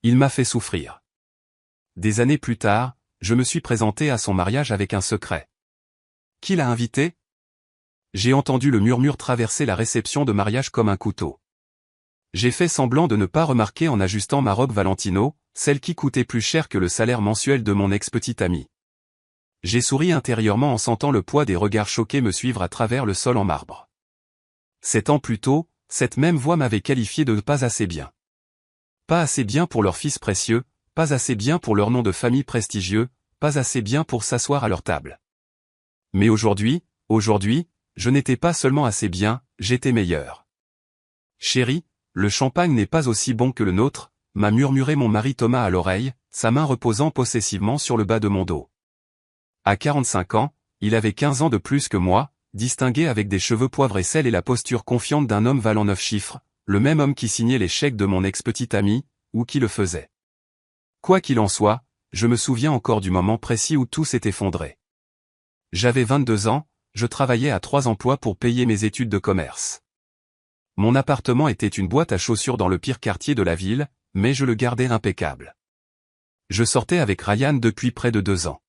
Il m'a fait souffrir. Des années plus tard, je me suis présenté à son mariage avec un secret. Qui l'a invité? J'ai entendu le murmure traverser la réception de mariage comme un couteau. J'ai fait semblant de ne pas remarquer en ajustant ma robe Valentino, celle qui coûtait plus cher que le salaire mensuel de mon ex-petite amie. J'ai souri intérieurement en sentant le poids des regards choqués me suivre à travers le sol en marbre. 7 ans plus tôt, cette même voix m'avait qualifié de pas assez bien. Pas assez bien pour leur fils précieux, pas assez bien pour leur nom de famille prestigieux, pas assez bien pour s'asseoir à leur table. Mais aujourd'hui, je n'étais pas seulement assez bien, j'étais meilleur. Chérie, le champagne n'est pas aussi bon que le nôtre, m'a murmuré mon mari Thomas à l'oreille, sa main reposant possessivement sur le bas de mon dos. À 45 ans, il avait 15 ans de plus que moi, distingué avec des cheveux poivre et sel et la posture confiante d'un homme valant 9 chiffres, le même homme qui signait les chèques de mon ex-petite amie, ou qui le faisait. Quoi qu'il en soit, je me souviens encore du moment précis où tout s'est effondré. J'avais 22 ans, je travaillais à 3 emplois pour payer mes études de commerce. Mon appartement était une boîte à chaussures dans le pire quartier de la ville, mais je le gardais impeccable. Je sortais avec Ryan depuis près de 2 ans.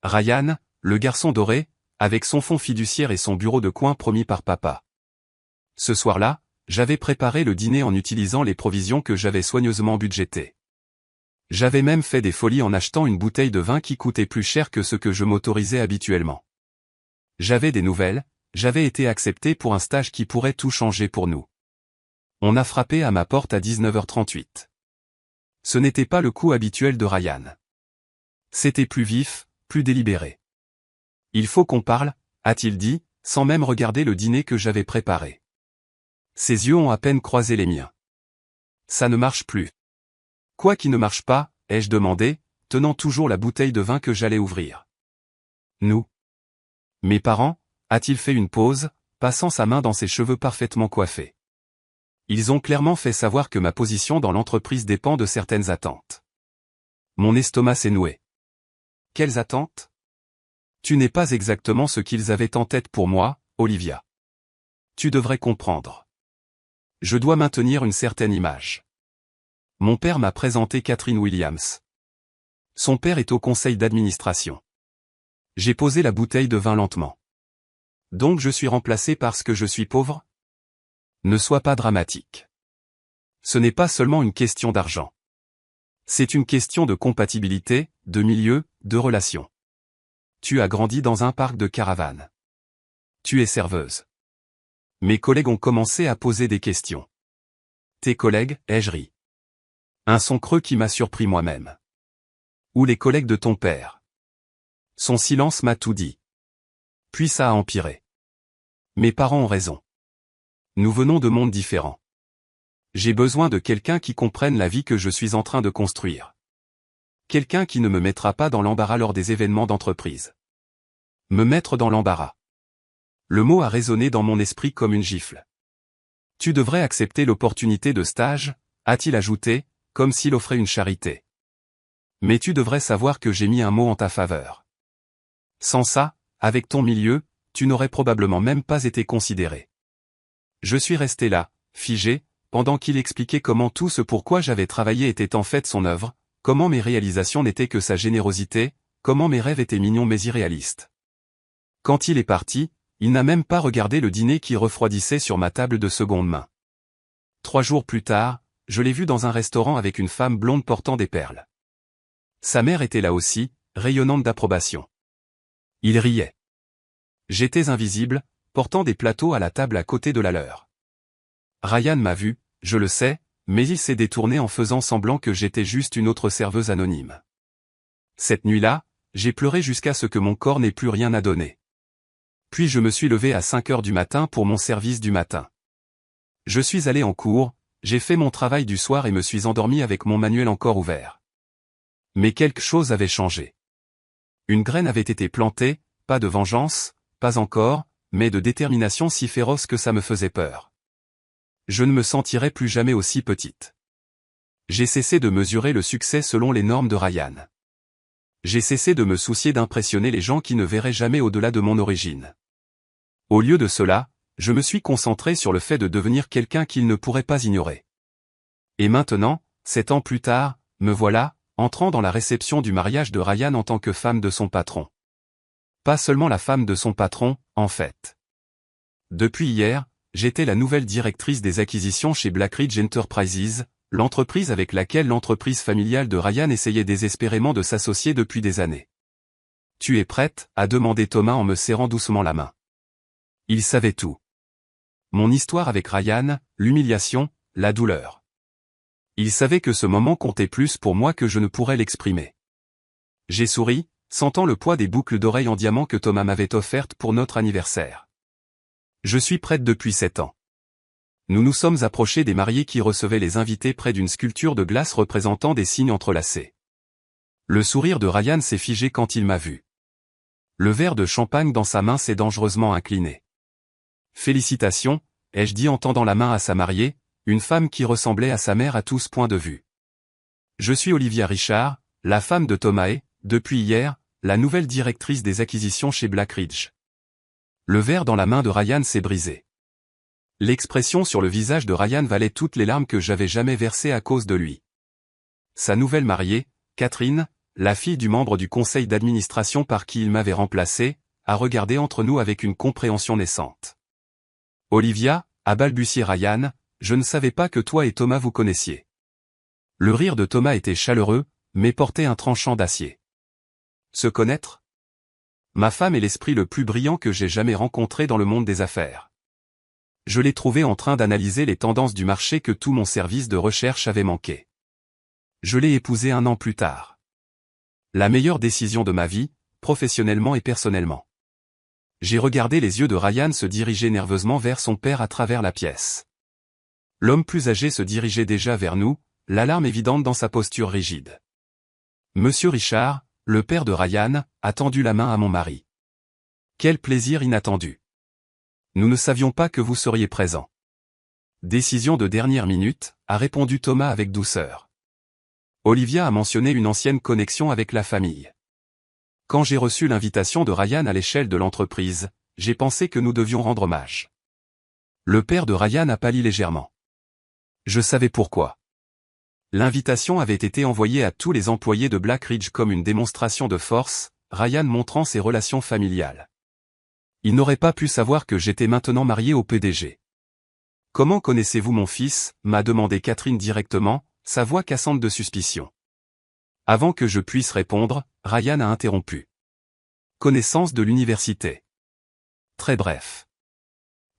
Ryan, le garçon doré, avec son fonds fiduciaire et son bureau de coin promis par papa. Ce soir-là, j'avais préparé le dîner en utilisant les provisions que j'avais soigneusement budgétées. J'avais même fait des folies en achetant une bouteille de vin qui coûtait plus cher que ce que je m'autorisais habituellement. J'avais des nouvelles, j'avais été accepté pour un stage qui pourrait tout changer pour nous. On a frappé à ma porte à 19h38. Ce n'était pas le coup habituel de Ryan. C'était plus vif, plus délibéré. Il faut qu'on parle, a-t-il dit, sans même regarder le dîner que j'avais préparé. Ses yeux ont à peine croisé les miens. Ça ne marche plus. Quoi qui ne marche pas, ai-je demandé, tenant toujours la bouteille de vin que j'allais ouvrir. Nous. Mes parents, a-t-il fait une pause, passant sa main dans ses cheveux parfaitement coiffés. Ils ont clairement fait savoir que ma position dans l'entreprise dépend de certaines attentes. Mon estomac s'est noué. Quelles attentes? Tu n'es pas exactement ce qu'ils avaient en tête pour moi, Olivia. Tu devrais comprendre. Je dois maintenir une certaine image. Mon père m'a présenté Catherine Williams. Son père est au conseil d'administration. J'ai posé la bouteille de vin lentement. Donc je suis remplacé parce que je suis pauvre? Ne sois pas dramatique. Ce n'est pas seulement une question d'argent. C'est une question de compatibilité, de milieu, de relations. Tu as grandi dans un parc de caravanes. Tu es serveuse. Mes collègues ont commencé à poser des questions. Tes collègues, ai-je ri. Un son creux qui m'a surpris moi-même. Ou les collègues de ton père. Son silence m'a tout dit. Puis ça a empiré. Mes parents ont raison. Nous venons de mondes différents. J'ai besoin de quelqu'un qui comprenne la vie que je suis en train de construire. Quelqu'un qui ne me mettra pas dans l'embarras lors des événements d'entreprise. Me mettre dans l'embarras. Le mot a résonné dans mon esprit comme une gifle. Tu devrais accepter l'opportunité de stage, a-t-il ajouté, comme s'il offrait une charité. Mais tu devrais savoir que j'ai mis un mot en ta faveur. Sans ça, avec ton milieu, tu n'aurais probablement même pas été considéré. Je suis resté là, figé, pendant qu'il expliquait comment tout ce pourquoi j'avais travaillé était en fait son œuvre, comment mes réalisations n'étaient que sa générosité, comment mes rêves étaient mignons mais irréalistes. Quand il est parti, il n'a même pas regardé le dîner qui refroidissait sur ma table de seconde main. 3 jours plus tard, je l'ai vu dans un restaurant avec une femme blonde portant des perles. Sa mère était là aussi, rayonnante d'approbation. Il riait. J'étais invisible, portant des plateaux à la table à côté de la leur. Ryan m'a vu, je le sais, mais il s'est détourné en faisant semblant que j'étais juste une autre serveuse anonyme. Cette nuit-là, j'ai pleuré jusqu'à ce que mon corps n'ait plus rien à donner. Puis je me suis levé à 5 heures du matin pour mon service du matin. Je suis allé en cours, j'ai fait mon travail du soir et me suis endormi avec mon manuel encore ouvert. Mais quelque chose avait changé. Une graine avait été plantée, pas de vengeance, pas encore, mais de détermination si féroce que ça me faisait peur. Je ne me sentirai plus jamais aussi petite. J'ai cessé de mesurer le succès selon les normes de Ryan. J'ai cessé de me soucier d'impressionner les gens qui ne verraient jamais au-delà de mon origine. Au lieu de cela, je me suis concentré sur le fait de devenir quelqu'un qu'ils ne pourraient pas ignorer. Et maintenant, 7 ans plus tard, me voilà, entrant dans la réception du mariage de Ryan en tant que femme de son patron. Pas seulement la femme de son patron, en fait. Depuis hier, j'étais la nouvelle directrice des acquisitions chez Blackridge Enterprises, l'entreprise avec laquelle l'entreprise familiale de Ryan essayait désespérément de s'associer depuis des années. « Tu es prête ?» a demandé Thomas en me serrant doucement la main. Il savait tout. Mon histoire avec Ryan, l'humiliation, la douleur. Il savait que ce moment comptait plus pour moi que je ne pourrais l'exprimer. J'ai souri, sentant le poids des boucles d'oreilles en diamant que Thomas m'avait offertes pour notre anniversaire. Je suis prête depuis 7 ans. Nous nous sommes approchés des mariés qui recevaient les invités près d'une sculpture de glace représentant des signes entrelacés. Le sourire de Ryan s'est figé quand il m'a vu. Le verre de champagne dans sa main s'est dangereusement incliné. Félicitations, ai-je dit en tendant la main à sa mariée, une femme qui ressemblait à sa mère à tous points de vue. Je suis Olivia Richard, la femme de Thomas et, depuis hier, la nouvelle directrice des acquisitions chez Blackridge. Le verre dans la main de Ryan s'est brisé. L'expression sur le visage de Ryan valait toutes les larmes que j'avais jamais versées à cause de lui. Sa nouvelle mariée, Catherine, la fille du membre du conseil d'administration par qui il m'avait remplacé, a regardé entre nous avec une compréhension naissante. Olivia, a balbutié Ryan, je ne savais pas que toi et Thomas vous connaissiez. Le rire de Thomas était chaleureux, mais portait un tranchant d'acier. Se connaître ? Ma femme est l'esprit le plus brillant que j'ai jamais rencontré dans le monde des affaires. Je l'ai trouvé en train d'analyser les tendances du marché que tout mon service de recherche avait manqué. Je l'ai épousée 1 an plus tard. La meilleure décision de ma vie, professionnellement et personnellement. J'ai regardé les yeux de Ryan se diriger nerveusement vers son père à travers la pièce. L'homme plus âgé se dirigeait déjà vers nous, l'alarme évidente dans sa posture rigide. Monsieur Richard, le père de Ryan, a tendu la main à mon mari. Quel plaisir inattendu. Nous ne savions pas que vous seriez présent. Décision de dernière minute, a répondu Thomas avec douceur. Olivia a mentionné une ancienne connexion avec la famille. Quand j'ai reçu l'invitation de Ryan à l'échelle de l'entreprise, j'ai pensé que nous devions rendre hommage. Le père de Ryan a pâli légèrement. Je savais pourquoi. L'invitation avait été envoyée à tous les employés de Blackridge comme une démonstration de force, Ryan montrant ses relations familiales. Il n'aurait pas pu savoir que j'étais maintenant marié au PDG. « Comment connaissez-vous mon fils ?» m'a demandé Catherine directement, sa voix cassante de suspicion. Avant que je puisse répondre, Ryan a interrompu. « Connaissance de l'université. » Très bref.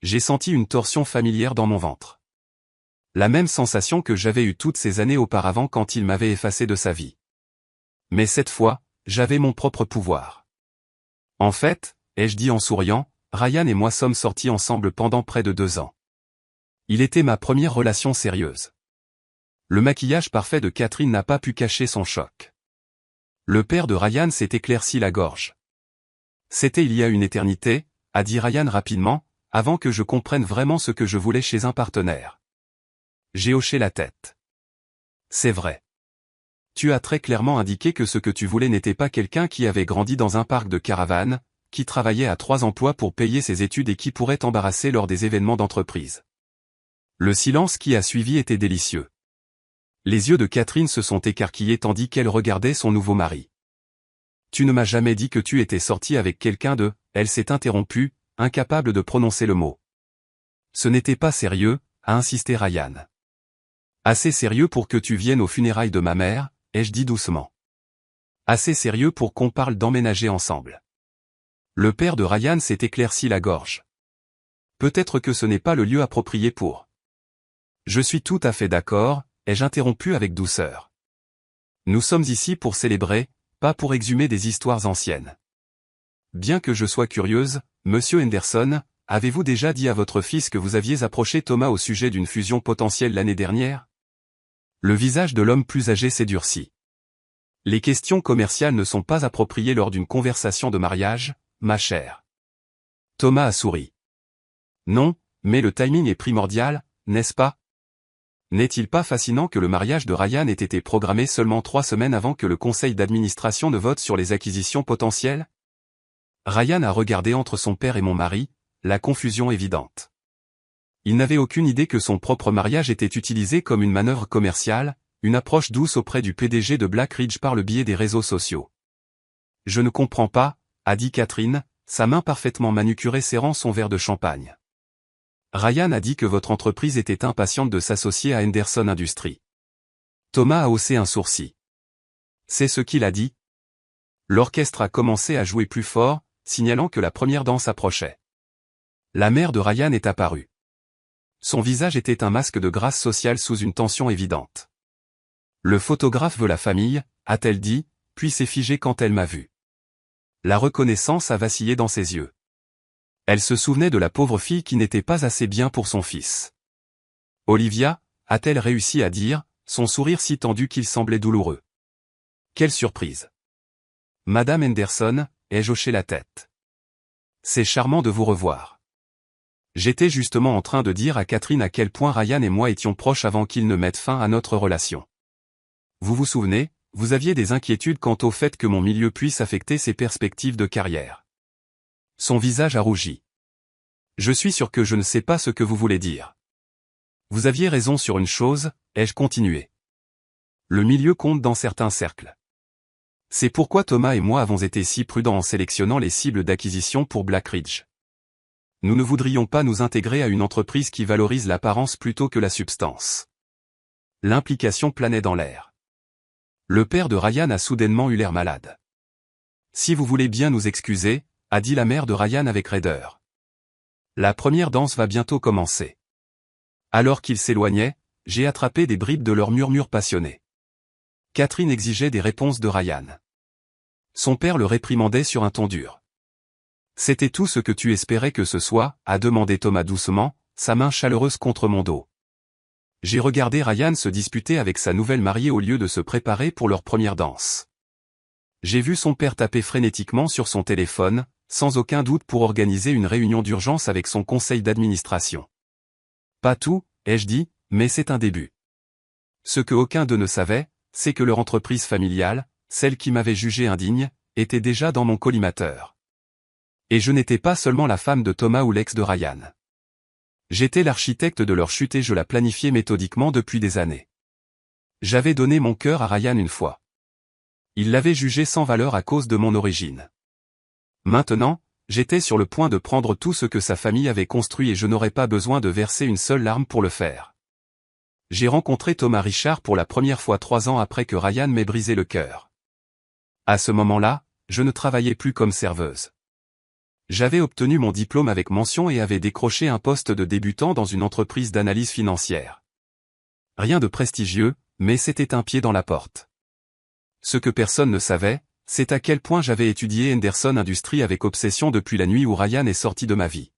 J'ai senti une torsion familière dans mon ventre. La même sensation que j'avais eue toutes ces années auparavant quand il m'avait effacé de sa vie. Mais cette fois, j'avais mon propre pouvoir. En fait, ai-je dit en souriant, Ryan et moi sommes sortis ensemble pendant près de 2 ans. Il était ma première relation sérieuse. Le maquillage parfait de Catherine n'a pas pu cacher son choc. Le père de Ryan s'est éclairci la gorge. C'était il y a une éternité, a dit Ryan rapidement, avant que je comprenne vraiment ce que je voulais chez un partenaire. J'ai hoché la tête. C'est vrai. Tu as très clairement indiqué que ce que tu voulais n'était pas quelqu'un qui avait grandi dans un parc de caravanes, qui travaillait à 3 emplois pour payer ses études et qui pourrait t'embarrasser lors des événements d'entreprise. Le silence qui a suivi était délicieux. Les yeux de Catherine se sont écarquillés tandis qu'elle regardait son nouveau mari. Tu ne m'as jamais dit que tu étais sorti avec quelqu'un de... Elle s'est interrompue, incapable de prononcer le mot. Ce n'était pas sérieux, a insisté Ryan. Assez sérieux pour que tu viennes aux funérailles de ma mère, ai-je dit doucement. Assez sérieux pour qu'on parle d'emménager ensemble. Le père de Ryan s'est éclairci la gorge. Peut-être que ce n'est pas le lieu approprié pour. Je suis tout à fait d'accord, ai-je interrompu avec douceur. Nous sommes ici pour célébrer, pas pour exhumer des histoires anciennes. Bien que je sois curieuse, monsieur Henderson, avez-vous déjà dit à votre fils que vous aviez approché Thomas au sujet d'une fusion potentielle l'année dernière ? Le visage de l'homme plus âgé s'est durci. Les questions commerciales ne sont pas appropriées lors d'une conversation de mariage, ma chère. Thomas a souri. Non, mais le timing est primordial, n'est-ce pas ? N'est-il pas fascinant que le mariage de Ryan ait été programmé seulement 3 semaines avant que le conseil d'administration ne vote sur les acquisitions potentielles ? Ryan a regardé entre son père et mon mari, la confusion évidente. Il n'avait aucune idée que son propre mariage était utilisé comme une manœuvre commerciale, une approche douce auprès du PDG de Blackridge par le biais des réseaux sociaux. Je ne comprends pas, a dit Catherine, sa main parfaitement manucurée serrant son verre de champagne. Ryan a dit que votre entreprise était impatiente de s'associer à Henderson Industries. Thomas a haussé un sourcil. C'est ce qu'il a dit. L'orchestre a commencé à jouer plus fort, signalant que la première danse approchait. La mère de Ryan est apparue. Son visage était un masque de grâce sociale sous une tension évidente. Le photographe veut la famille, a-t-elle dit, puis s'est figée quand elle m'a vu. La reconnaissance a vacillé dans ses yeux. Elle se souvenait de la pauvre fille qui n'était pas assez bien pour son fils. Olivia, a-t-elle réussi à dire, son sourire si tendu qu'il semblait douloureux. Quelle surprise. Madame Henderson, ai-je hoché la tête. C'est charmant de vous revoir. J'étais justement en train de dire à Catherine à quel point Ryan et moi étions proches avant qu'il ne mette fin à notre relation. Vous vous souvenez, vous aviez des inquiétudes quant au fait que mon milieu puisse affecter ses perspectives de carrière. Son visage a rougi. Je suis sûr que je ne sais pas ce que vous voulez dire. Vous aviez raison sur une chose, ai-je continué. Le milieu compte dans certains cercles. C'est pourquoi Thomas et moi avons été si prudents en sélectionnant les cibles d'acquisition pour Blackridge. Nous ne voudrions pas nous intégrer à une entreprise qui valorise l'apparence plutôt que la substance. L'implication planait dans l'air. Le père de Ryan a soudainement eu l'air malade. Si vous voulez bien nous excuser, a dit la mère de Ryan avec raideur. La première danse va bientôt commencer. Alors qu'ils s'éloignaient, j'ai attrapé des bribes de leurs murmures passionnés. Catherine exigeait des réponses de Ryan. Son père le réprimandait sur un ton dur. C'était tout ce que tu espérais que ce soit, a demandé Thomas doucement, sa main chaleureuse contre mon dos. J'ai regardé Ryan se disputer avec sa nouvelle mariée au lieu de se préparer pour leur première danse. J'ai vu son père taper frénétiquement sur son téléphone, sans aucun doute pour organiser une réunion d'urgence avec son conseil d'administration. Pas tout, ai-je dit, mais c'est un début. Ce que aucun d'eux ne savait, c'est que leur entreprise familiale, celle qui m'avait jugé indigne, était déjà dans mon collimateur. Et je n'étais pas seulement la femme de Thomas ou l'ex de Ryan. J'étais l'architecte de leur chute et je la planifiais méthodiquement depuis des années. J'avais donné mon cœur à Ryan une fois. Il l'avait jugé sans valeur à cause de mon origine. Maintenant, j'étais sur le point de prendre tout ce que sa famille avait construit et je n'aurais pas besoin de verser une seule larme pour le faire. J'ai rencontré Thomas Richard pour la première fois 3 ans après que Ryan m'ait brisé le cœur. À ce moment-là, je ne travaillais plus comme serveuse. J'avais obtenu mon diplôme avec mention et avais décroché un poste de débutant dans une entreprise d'analyse financière. Rien de prestigieux, mais c'était un pied dans la porte. Ce que personne ne savait, c'est à quel point j'avais étudié Henderson Industries avec obsession depuis la nuit où Ryan est sorti de ma vie.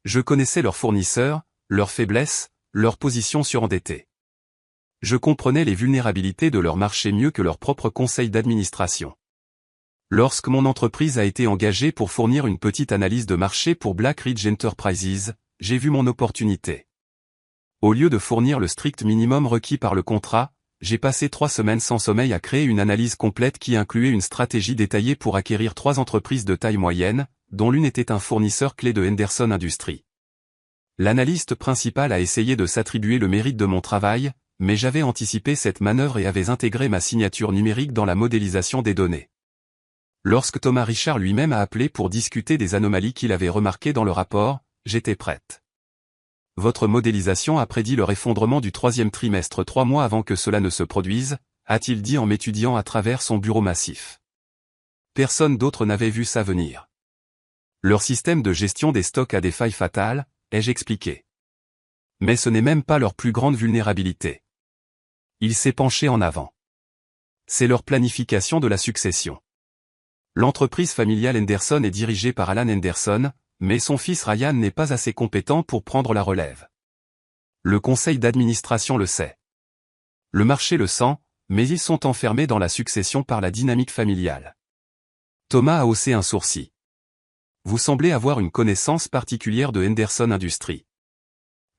Je connaissais leurs fournisseurs, leurs faiblesses, leur position surendettée. Je comprenais les vulnérabilités de leur marché mieux que leur propre conseil d'administration. Lorsque mon entreprise a été engagée pour fournir une petite analyse de marché pour Blackridge Enterprises, j'ai vu mon opportunité. Au lieu de fournir le strict minimum requis par le contrat, j'ai passé 3 semaines sans sommeil à créer une analyse complète qui incluait une stratégie détaillée pour acquérir 3 entreprises de taille moyenne, dont l'une était un fournisseur clé de Henderson Industries. L'analyste principal a essayé de s'attribuer le mérite de mon travail, mais j'avais anticipé cette manœuvre et avais intégré ma signature numérique dans la modélisation des données. Lorsque Thomas Richard lui-même a appelé pour discuter des anomalies qu'il avait remarquées dans le rapport, j'étais prête. Votre modélisation a prédit leur effondrement du 3e trimestre 3 mois avant que cela ne se produise, a-t-il dit en m'étudiant à travers son bureau massif. Personne d'autre n'avait vu ça venir. Leur système de gestion des stocks a des failles fatales, ai-je expliqué. Mais ce n'est même pas leur plus grande vulnérabilité. Il s'est penché en avant. C'est leur planification de la succession. L'entreprise familiale Henderson est dirigée par Alan Henderson, mais son fils Ryan n'est pas assez compétent pour prendre la relève. Le conseil d'administration le sait. Le marché le sent, mais ils sont enfermés dans la succession par la dynamique familiale. Thomas a haussé un sourcil. Vous semblez avoir une connaissance particulière de Henderson Industries.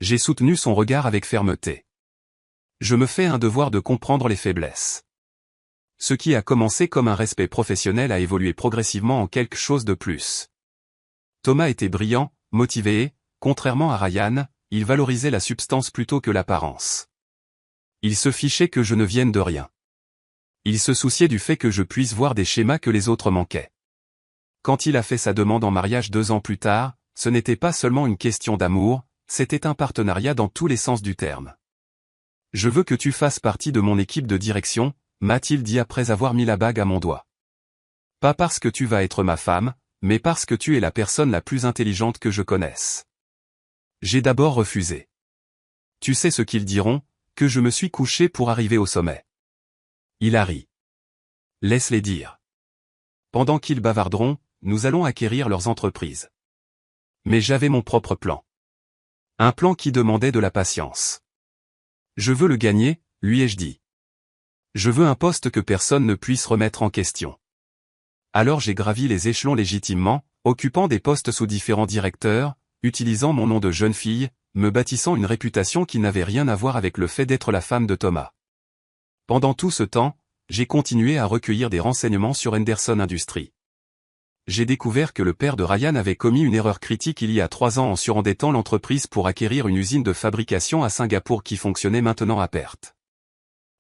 J'ai soutenu son regard avec fermeté. Je me fais un devoir de comprendre les faiblesses. Ce qui a commencé comme un respect professionnel a évolué progressivement en quelque chose de plus. Thomas était brillant, motivé et, contrairement à Ryan, il valorisait la substance plutôt que l'apparence. Il se fichait que je ne vienne de rien. Il se souciait du fait que je puisse voir des schémas que les autres manquaient. Quand il a fait sa demande en mariage 2 ans plus tard, ce n'était pas seulement une question d'amour, c'était un partenariat dans tous les sens du terme. Je veux que tu fasses partie de mon équipe de direction, m'a-t-il dit après avoir mis la bague à mon doigt. Pas parce que tu vas être ma femme, mais parce que tu es la personne la plus intelligente que je connaisse. J'ai d'abord refusé. Tu sais ce qu'ils diront, que je me suis couché pour arriver au sommet. Il a ri. Laisse-les dire. Pendant qu'ils bavarderont, nous allons acquérir leurs entreprises. Mais j'avais mon propre plan. Un plan qui demandait de la patience. Je veux le gagner, lui ai-je dit. Je veux un poste que personne ne puisse remettre en question. Alors j'ai gravi les échelons légitimement, occupant des postes sous différents directeurs, utilisant mon nom de jeune fille, me bâtissant une réputation qui n'avait rien à voir avec le fait d'être la femme de Thomas. Pendant tout ce temps, j'ai continué à recueillir des renseignements sur Henderson Industries. J'ai découvert que le père de Ryan avait commis une erreur critique il y a 3 ans en surendettant l'entreprise pour acquérir une usine de fabrication à Singapour qui fonctionnait maintenant à perte.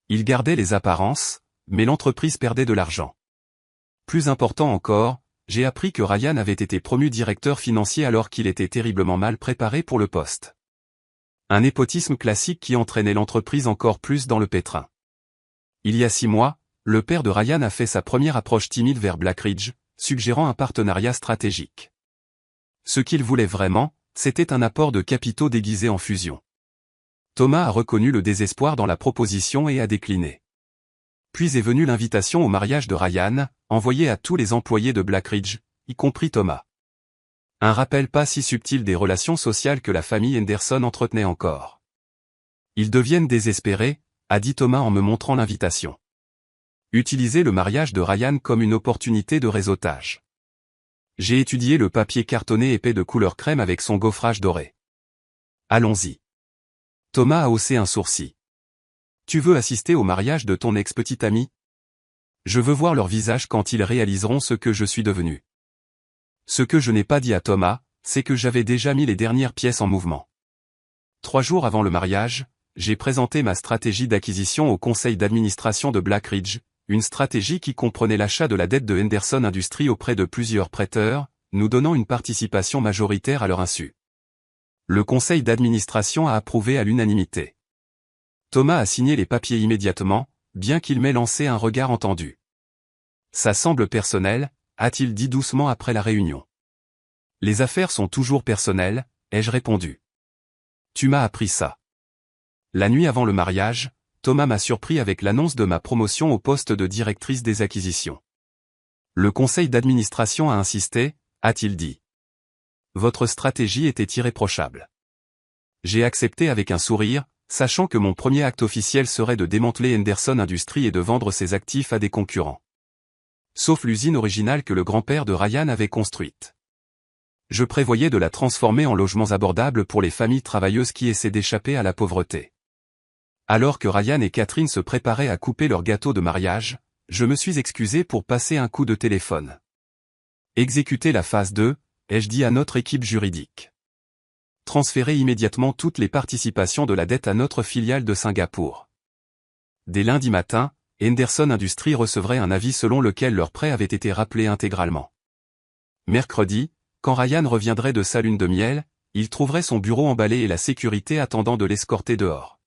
Il gardait les apparences, mais l'entreprise perdait de l'argent. Plus important encore, j'ai appris que Ryan avait été promu directeur financier alors qu'il était terriblement mal préparé pour le poste. Un népotisme classique qui entraînait l'entreprise encore plus dans le pétrin. Il y a 6 mois, le père de Ryan a fait sa première approche timide vers Blackridge, suggérant un partenariat stratégique. Ce qu'il voulait vraiment, c'était un apport de capitaux déguisé en fusion. Thomas a reconnu le désespoir dans la proposition et a décliné. Puis est venue l'invitation au mariage de Ryan, envoyée à tous les employés de Blackridge, y compris Thomas. Un rappel pas si subtil des relations sociales que la famille Henderson entretenait encore. Ils deviennent désespérés, a dit Thomas en me montrant l'invitation. Utilisez le mariage de Ryan comme une opportunité de réseautage. J'ai étudié le papier cartonné épais de couleur crème avec son gaufrage doré. Allons-y. Thomas a haussé un sourcil. Tu veux assister au mariage de ton ex-petite amie? Je veux voir leur visage quand ils réaliseront ce que je suis devenu. Ce que je n'ai pas dit à Thomas, c'est que j'avais déjà mis les dernières pièces en mouvement. 3 jours avant le mariage, j'ai présenté ma stratégie d'acquisition au conseil d'administration de Blackridge, une stratégie qui comprenait l'achat de la dette de Henderson Industries auprès de plusieurs prêteurs, nous donnant une participation majoritaire à leur insu. Le conseil d'administration a approuvé à l'unanimité. Thomas a signé les papiers immédiatement, bien qu'il m'ait lancé un regard entendu. Ça semble personnel, a-t-il dit doucement après la réunion. Les affaires sont toujours personnelles, ai-je répondu. Tu m'as appris ça. La nuit avant le mariage, Thomas m'a surpris avec l'annonce de ma promotion au poste de directrice des acquisitions. Le conseil d'administration a insisté, a-t-il dit. Votre stratégie était irréprochable. J'ai accepté avec un sourire, sachant que mon premier acte officiel serait de démanteler Henderson Industries et de vendre ses actifs à des concurrents. Sauf l'usine originale que le grand-père de Ryan avait construite. Je prévoyais de la transformer en logements abordables pour les familles travailleuses qui essaient d'échapper à la pauvreté. Alors que Ryan et Catherine se préparaient à couper leur gâteau de mariage, je me suis excusé pour passer un coup de téléphone. Exécuter la phase 2, ai-je dit à notre équipe juridique. Transférer immédiatement toutes les participations de la dette à notre filiale de Singapour. Dès lundi matin, Henderson Industries recevrait un avis selon lequel leur prêt avait été rappelé intégralement. Mercredi, quand Ryan reviendrait de sa lune de miel, il trouverait son bureau emballé et la sécurité attendant de l'escorter dehors.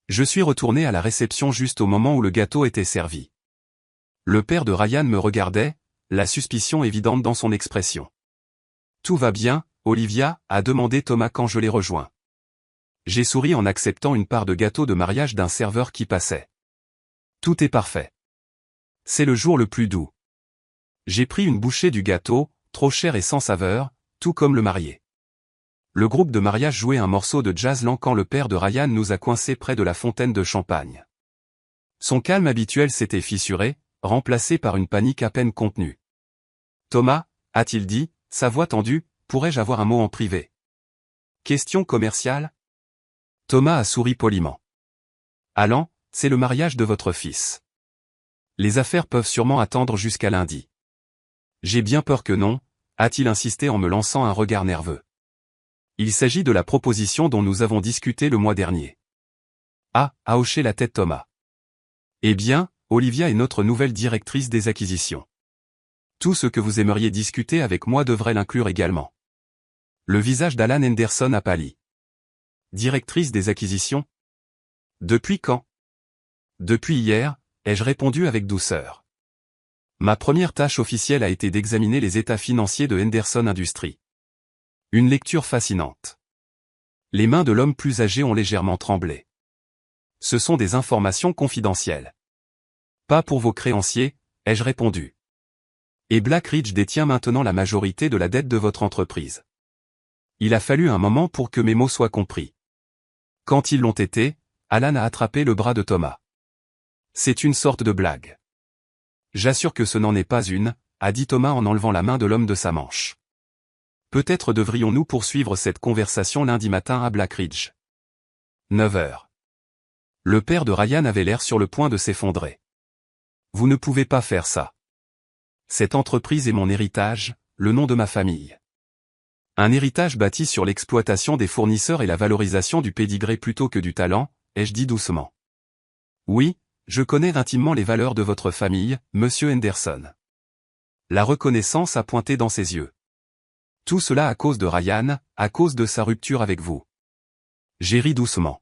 Je suis retourné à la réception juste au moment où le gâteau était servi. Le père de Ryan me regardait, la suspicion évidente dans son expression. Tout va bien, Olivia, a demandé Thomas quand je l'ai rejoint. J'ai souri en acceptant une part de gâteau de mariage d'un serveur qui passait. Tout est parfait. C'est le jour le plus doux. J'ai pris une bouchée du gâteau, trop cher et sans saveur, tout comme le marié. Le groupe de mariage jouait un morceau de jazz lent quand le père de Ryan nous a coincés près de la fontaine de champagne. Son calme habituel s'était fissuré, remplacé par une panique à peine contenue. Thomas, a-t-il dit, sa voix tendue, pourrais-je avoir un mot en privé? Question commerciale? Thomas a souri poliment. Allant, c'est le mariage de votre fils. Les affaires peuvent sûrement attendre jusqu'à lundi. J'ai bien peur que non, a-t-il insisté en me lançant un regard nerveux. Il s'agit de la proposition dont nous avons discuté le mois dernier. A hoché la tête Thomas. Eh bien, Olivia est notre nouvelle directrice des acquisitions. Tout ce que vous aimeriez discuter avec moi devrait l'inclure également. Le visage d'Alan Henderson a pâli. Directrice des acquisitions? Depuis quand? Depuis hier, ai-je répondu avec douceur. Ma première tâche officielle a été d'examiner les états financiers de Henderson Industries. Une lecture fascinante. Les mains de l'homme plus âgé ont légèrement tremblé. Ce sont des informations confidentielles. Pas pour vos créanciers, ai-je répondu. Et Black Ridge détient maintenant la majorité de la dette de votre entreprise. Il a fallu un moment pour que mes mots soient compris. Quand ils l'ont été, Alan a attrapé le bras de Thomas. C'est une sorte de blague. J'assure que ce n'en est pas une, a dit Thomas en enlevant la main de l'homme de sa manche. Peut-être devrions-nous poursuivre cette conversation lundi matin à Black Ridge. 9 heures. Le père de Ryan avait l'air sur le point de s'effondrer. Vous ne pouvez pas faire ça. Cette entreprise est mon héritage, le nom de ma famille. Un héritage bâti sur l'exploitation des fournisseurs et la valorisation du pédigré plutôt que du talent, ai-je dit doucement. Oui, je connais intimement les valeurs de votre famille, monsieur Henderson. La reconnaissance a pointé dans ses yeux. Tout cela à cause de Ryan, à cause de sa rupture avec vous. J'ai ri doucement.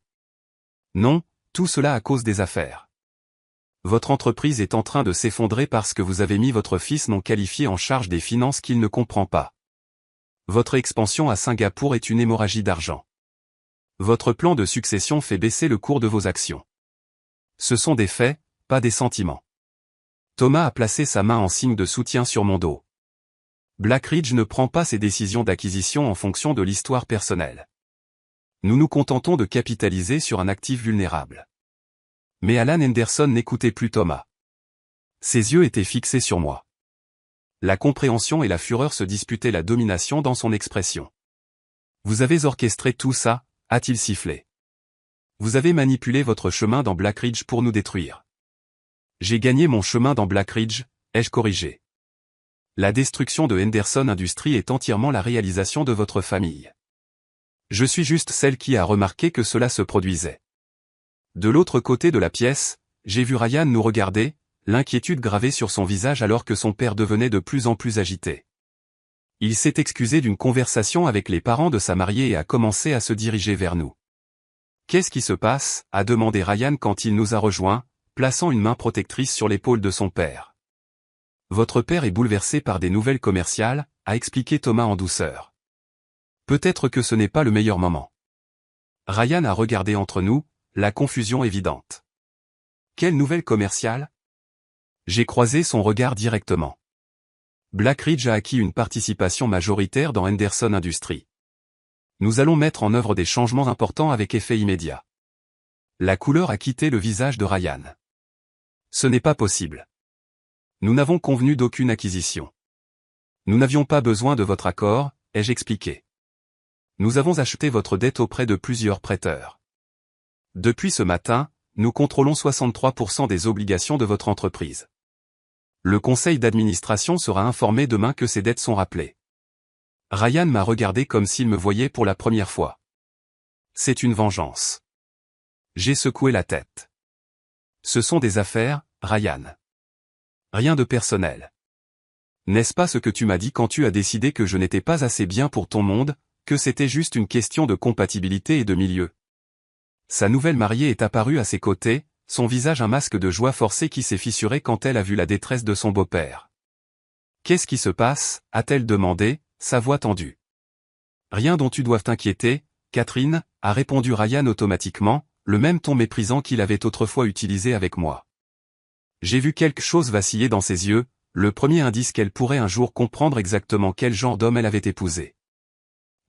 Non, tout cela à cause des affaires. Votre entreprise est en train de s'effondrer parce que vous avez mis votre fils non qualifié en charge des finances qu'il ne comprend pas. Votre expansion à Singapour est une hémorragie d'argent. Votre plan de succession fait baisser le cours de vos actions. Ce sont des faits, pas des sentiments. Thomas a placé sa main en signe de soutien sur mon dos. Black Ridge ne prend pas ses décisions d'acquisition en fonction de l'histoire personnelle. Nous nous contentons de capitaliser sur un actif vulnérable. Mais Alan Henderson n'écoutait plus Thomas. Ses yeux étaient fixés sur moi. La compréhension et la fureur se disputaient la domination dans son expression. Vous avez orchestré tout ça, a-t-il sifflé. Vous avez manipulé votre chemin dans Black Ridge pour nous détruire. J'ai gagné mon chemin dans Black Ridge, ai-je corrigé. La destruction de Henderson Industries est entièrement la réalisation de votre famille. Je suis juste celle qui a remarqué que cela se produisait. De l'autre côté de la pièce, j'ai vu Ryan nous regarder, l'inquiétude gravée sur son visage alors que son père devenait de plus en plus agité. Il s'est excusé d'une conversation avec les parents de sa mariée et a commencé à se diriger vers nous. Qu'est-ce qui se passe, a demandé Ryan quand il nous a rejoints, plaçant une main protectrice sur l'épaule de son père. Votre père est bouleversé par des nouvelles commerciales, a expliqué Thomas en douceur. Peut-être que ce n'est pas le meilleur moment. Ryan a regardé entre nous, la confusion évidente. Quelle nouvelle commerciale? J'ai croisé son regard directement. Black Ridge a acquis une participation majoritaire dans Henderson Industries. Nous allons mettre en œuvre des changements importants avec effet immédiat. La couleur a quitté le visage de Ryan. Ce n'est pas possible. Nous n'avons convenu d'aucune acquisition. Nous n'avions pas besoin de votre accord, ai-je expliqué. Nous avons acheté votre dette auprès de plusieurs prêteurs. Depuis ce matin, nous contrôlons 63% des obligations de votre entreprise. Le conseil d'administration sera informé demain que ces dettes sont rappelées. Ryan m'a regardé comme s'il me voyait pour la première fois. C'est une vengeance. J'ai secoué la tête. Ce sont des affaires, Ryan. Rien de personnel. N'est-ce pas ce que tu m'as dit quand tu as décidé que je n'étais pas assez bien pour ton monde, que c'était juste une question de compatibilité et de milieu? Sa nouvelle mariée est apparue à ses côtés, son visage un masque de joie forcée qui s'est fissuré quand elle a vu la détresse de son beau-père. Qu'est-ce qui se passe, a-t-elle demandé, sa voix tendue. Rien dont tu doives t'inquiéter, Catherine, a répondu Ryan automatiquement, le même ton méprisant qu'il avait autrefois utilisé avec moi. J'ai vu quelque chose vaciller dans ses yeux, le premier indice qu'elle pourrait un jour comprendre exactement quel genre d'homme elle avait épousé.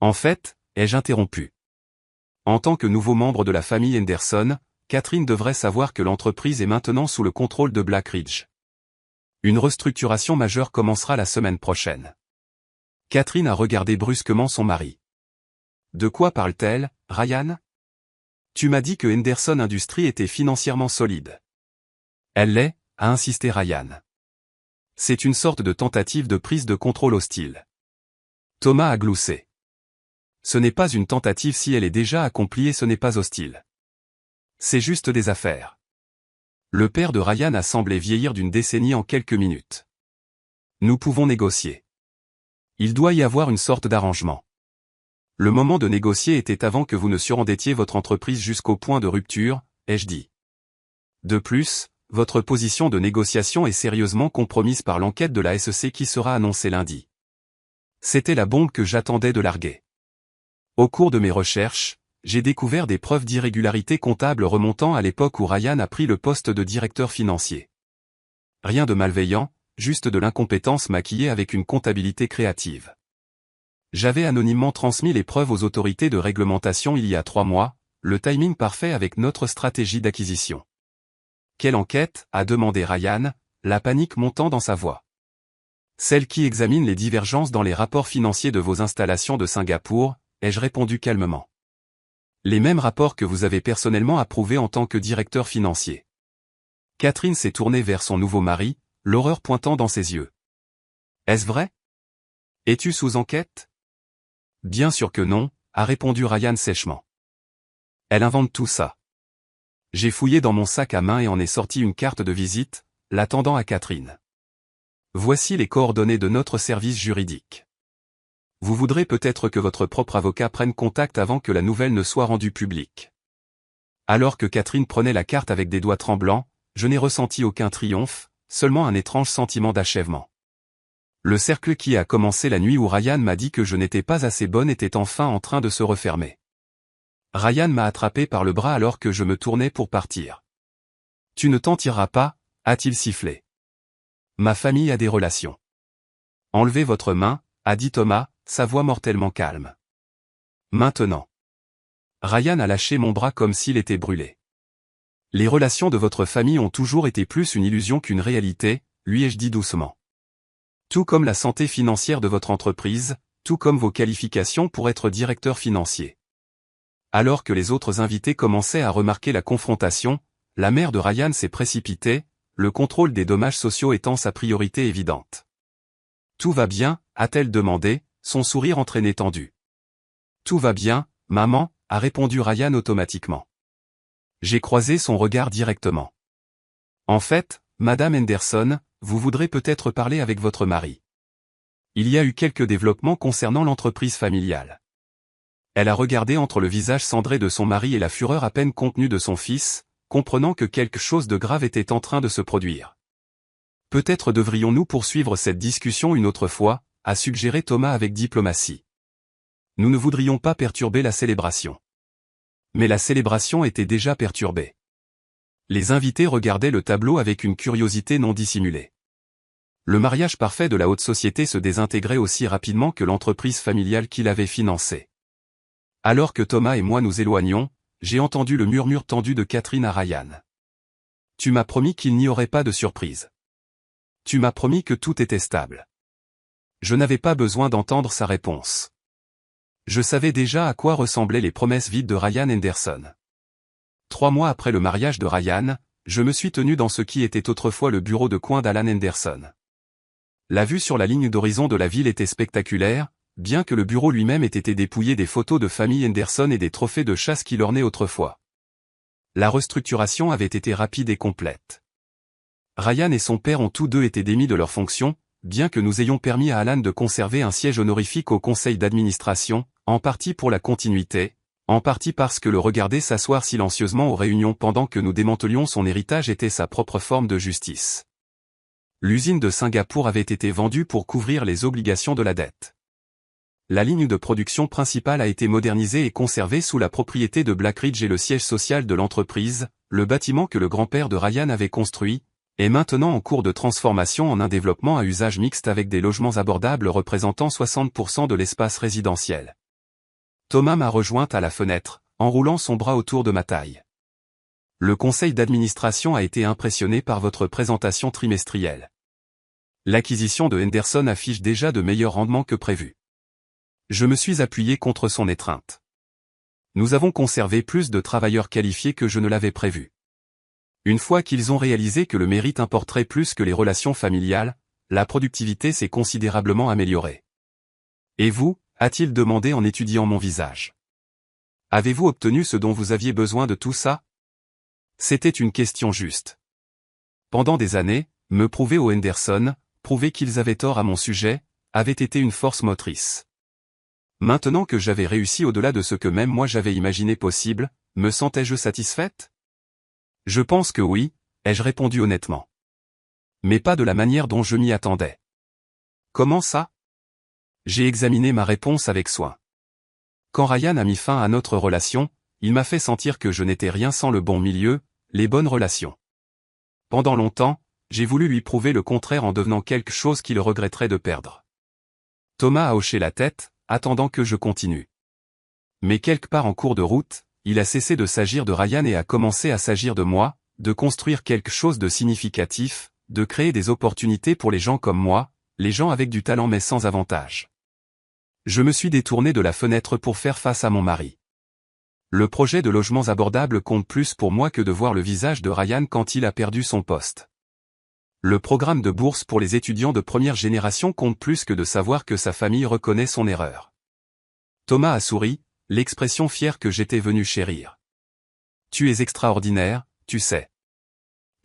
En fait, ai-je interrompu. En tant que nouveau membre de la famille Henderson, Catherine devrait savoir que l'entreprise est maintenant sous le contrôle de Black Ridge. Une restructuration majeure commencera la semaine prochaine. Catherine a regardé brusquement son mari. De quoi parle-t-elle, Ryan? Tu m'as dit que Henderson Industries était financièrement solide. Elle l'est, a insisté Ryan. C'est une sorte de tentative de prise de contrôle hostile. Thomas a gloussé. Ce n'est pas une tentative si elle est déjà accomplie et ce n'est pas hostile. C'est juste des affaires. Le père de Ryan a semblé vieillir d'une décennie en quelques minutes. Nous pouvons négocier. Il doit y avoir une sorte d'arrangement. Le moment de négocier était avant que vous ne surendettiez votre entreprise jusqu'au point de rupture, ai-je dit. De plus, votre position de négociation est sérieusement compromise par l'enquête de la SEC qui sera annoncée lundi. C'était la bombe que j'attendais de larguer. Au cours de mes recherches, j'ai découvert des preuves d'irrégularité comptable remontant à l'époque où Ryan a pris le poste de directeur financier. Rien de malveillant, juste de l'incompétence maquillée avec une comptabilité créative. J'avais anonymement transmis les preuves aux autorités de réglementation il y a 3 mois, le timing parfait avec notre stratégie d'acquisition. Quelle enquête, a demandé Ryan, la panique montant dans sa voix. Celle qui examine les divergences dans les rapports financiers de vos installations de Singapour, ai-je répondu calmement. Les mêmes rapports que vous avez personnellement approuvés en tant que directeur financier. Catherine s'est tournée vers son nouveau mari, l'horreur pointant dans ses yeux. Est-ce vrai? Es-tu sous enquête? Bien sûr que non, a répondu Ryan sèchement. Elle invente tout ça. J'ai fouillé dans mon sac à main et en ai sorti une carte de visite, la tendant à Catherine. Voici les coordonnées de notre service juridique. Vous voudrez peut-être que votre propre avocat prenne contact avant que la nouvelle ne soit rendue publique. Alors que Catherine prenait la carte avec des doigts tremblants, je n'ai ressenti aucun triomphe, seulement un étrange sentiment d'achèvement. Le cercle qui a commencé la nuit où Ryan m'a dit que je n'étais pas assez bonne était enfin en train de se refermer. Ryan m'a attrapé par le bras alors que je me tournais pour partir. Tu ne t'en tireras pas, a-t-il sifflé. Ma famille a des relations. Enlevez votre main, a dit Thomas, sa voix mortellement calme. Maintenant. Ryan a lâché mon bras comme s'il était brûlé. Les relations de votre famille ont toujours été plus une illusion qu'une réalité, lui ai-je dit doucement. Tout comme la santé financière de votre entreprise, tout comme vos qualifications pour être directeur financier. Alors que les autres invités commençaient à remarquer la confrontation, la mère de Ryan s'est précipitée, le contrôle des dommages sociaux étant sa priorité évidente. Tout va bien, a-t-elle demandé, son sourire entraîné tendu. Tout va bien, maman, a répondu Ryan automatiquement. J'ai croisé son regard directement. En fait, Madame Henderson, vous voudrez peut-être parler avec votre mari. Il y a eu quelques développements concernant l'entreprise familiale. Elle a regardé entre le visage cendré de son mari et la fureur à peine contenue de son fils, comprenant que quelque chose de grave était en train de se produire. Peut-être devrions-nous poursuivre cette discussion une autre fois, a suggéré Thomas avec diplomatie. Nous ne voudrions pas perturber la célébration. Mais la célébration était déjà perturbée. Les invités regardaient le tableau avec une curiosité non dissimulée. Le mariage parfait de la haute société se désintégrait aussi rapidement que l'entreprise familiale qu'il avait financée. Alors que Thomas et moi nous éloignions, j'ai entendu le murmure tendu de Catherine à Ryan. Tu m'as promis qu'il n'y aurait pas de surprise. Tu m'as promis que tout était stable. Je n'avais pas besoin d'entendre sa réponse. Je savais déjà à quoi ressemblaient les promesses vides de Ryan Henderson. 3 mois après le mariage de Ryan, je me suis tenu dans ce qui était autrefois le bureau de coin d'Alan Henderson. La vue sur la ligne d'horizon de la ville était spectaculaire, bien que le bureau lui-même ait été dépouillé des photos de famille Henderson et des trophées de chasse qui l'ornaient autrefois. La restructuration avait été rapide et complète. Ryan et son père ont tous deux été démis de leurs fonctions, bien que nous ayons permis à Alan de conserver un siège honorifique au conseil d'administration, en partie pour la continuité, en partie parce que le regarder s'asseoir silencieusement aux réunions pendant que nous démantelions son héritage était sa propre forme de justice. L'usine de Singapour avait été vendue pour couvrir les obligations de la dette. La ligne de production principale a été modernisée et conservée sous la propriété de Blackridge et le siège social de l'entreprise, le bâtiment que le grand-père de Ryan avait construit, est maintenant en cours de transformation en un développement à usage mixte avec des logements abordables représentant 60% de l'espace résidentiel. Thomas m'a rejointe à la fenêtre, enroulant son bras autour de ma taille. Le conseil d'administration a été impressionné par votre présentation trimestrielle. L'acquisition de Henderson affiche déjà de meilleurs rendements que prévu. Je me suis appuyé contre son étreinte. Nous avons conservé plus de travailleurs qualifiés que je ne l'avais prévu. Une fois qu'ils ont réalisé que le mérite importerait plus que les relations familiales, la productivité s'est considérablement améliorée. Et vous, a-t-il demandé en étudiant mon visage. Avez-vous obtenu ce dont vous aviez besoin de tout ça? C'était une question juste. Pendant des années, me prouver aux Henderson, prouver qu'ils avaient tort à mon sujet, avait été une force motrice. Maintenant que j'avais réussi au-delà de ce que même moi j'avais imaginé possible, me sentais-je satisfaite? Je pense que oui, ai-je répondu honnêtement. Mais pas de la manière dont je m'y attendais. Comment ça? J'ai examiné ma réponse avec soin. Quand Ryan a mis fin à notre relation, il m'a fait sentir que je n'étais rien sans le bon milieu, les bonnes relations. Pendant longtemps, j'ai voulu lui prouver le contraire en devenant quelque chose qu'il regretterait de perdre. Thomas a hoché la tête, attendant que je continue. Mais quelque part en cours de route, il a cessé de s'agir de Ryan et a commencé à s'agir de moi, de construire quelque chose de significatif, de créer des opportunités pour les gens comme moi, les gens avec du talent mais sans avantage. Je me suis détourné de la fenêtre pour faire face à mon mari. Le projet de logements abordables compte plus pour moi que de voir le visage de Ryan quand il a perdu son poste. Le programme de bourse pour les étudiants de première génération compte plus que de savoir que sa famille reconnaît son erreur. Thomas a souri, l'expression fière que j'étais venu chérir. Tu es extraordinaire, tu sais.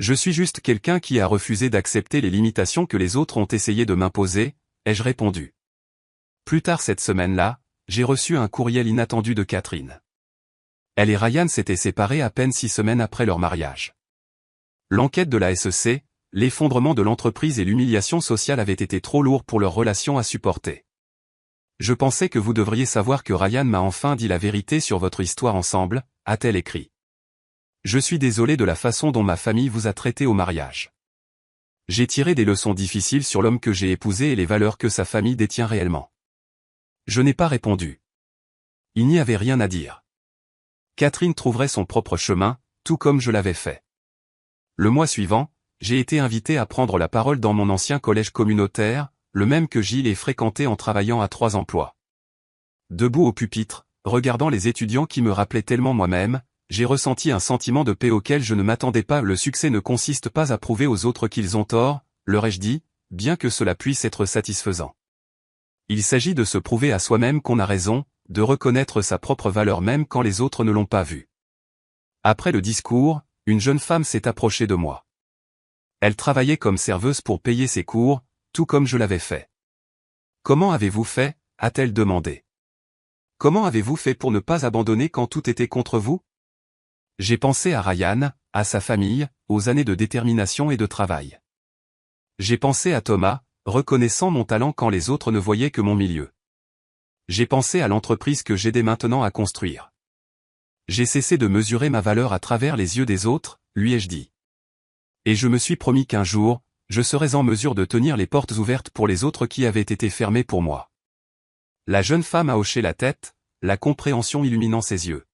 Je suis juste quelqu'un qui a refusé d'accepter les limitations que les autres ont essayé de m'imposer, ai-je répondu. Plus tard cette semaine-là, j'ai reçu un courriel inattendu de Catherine. Elle et Ryan s'étaient séparés à peine 6 semaines après leur mariage. L'enquête de la SEC, l'effondrement de l'entreprise et l'humiliation sociale avaient été trop lourds pour leur relation à supporter. Je pensais que vous devriez savoir que Ryan m'a enfin dit la vérité sur votre histoire ensemble, a-t-elle écrit. Je suis désolé de la façon dont ma famille vous a traité au mariage. J'ai tiré des leçons difficiles sur l'homme que j'ai épousé et les valeurs que sa famille détient réellement. Je n'ai pas répondu. Il n'y avait rien à dire. Catherine trouverait son propre chemin, tout comme je l'avais fait. Le mois suivant, j'ai été invité à prendre la parole dans mon ancien collège communautaire, le même que Gilles ait fréquenté en travaillant à 3 emplois. Debout au pupitre, regardant les étudiants qui me rappelaient tellement moi-même, j'ai ressenti un sentiment de paix auquel je ne m'attendais pas. Le succès ne consiste pas à prouver aux autres qu'ils ont tort, leur ai-je dit, bien que cela puisse être satisfaisant. Il s'agit de se prouver à soi-même qu'on a raison, de reconnaître sa propre valeur même quand les autres ne l'ont pas vue. Après le discours, une jeune femme s'est approchée de moi. Elle travaillait comme serveuse pour payer ses cours, tout comme je l'avais fait. Comment avez-vous fait, a-t-elle demandé. Comment avez-vous fait pour ne pas abandonner quand tout était contre vous? J'ai pensé à Ryan, à sa famille, aux années de détermination et de travail. J'ai pensé à Thomas, reconnaissant mon talent quand les autres ne voyaient que mon milieu. J'ai pensé à l'entreprise que j'aidais maintenant à construire. J'ai cessé de mesurer ma valeur à travers les yeux des autres, lui ai-je dit. Et je me suis promis qu'un jour, je serais en mesure de tenir les portes ouvertes pour les autres qui avaient été fermées pour moi. La jeune femme a hoché la tête, la compréhension illuminant ses yeux.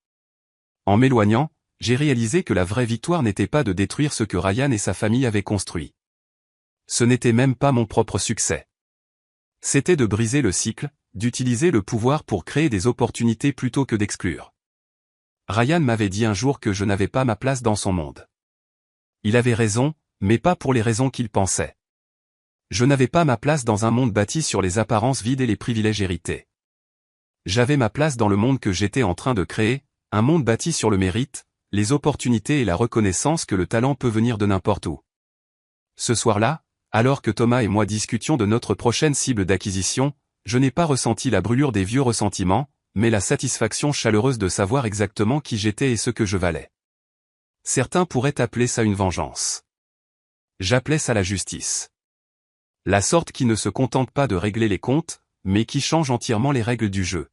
En m'éloignant, j'ai réalisé que la vraie victoire n'était pas de détruire ce que Ryan et sa famille avaient construit. Ce n'était même pas mon propre succès. C'était de briser le cycle, d'utiliser le pouvoir pour créer des opportunités plutôt que d'exclure. Ryan m'avait dit un jour que je n'avais pas ma place dans son monde. Il avait raison, mais pas pour les raisons qu'il pensait. Je n'avais pas ma place dans un monde bâti sur les apparences vides et les privilèges hérités. J'avais ma place dans le monde que j'étais en train de créer, un monde bâti sur le mérite, les opportunités et la reconnaissance que le talent peut venir de n'importe où. Ce soir-là, alors que Thomas et moi discutions de notre prochaine cible d'acquisition, je n'ai pas ressenti la brûlure des vieux ressentiments, mais la satisfaction chaleureuse de savoir exactement qui j'étais et ce que je valais. Certains pourraient appeler ça une vengeance. J'appelais ça la justice. La sorte qui ne se contente pas de régler les comptes, mais qui change entièrement les règles du jeu.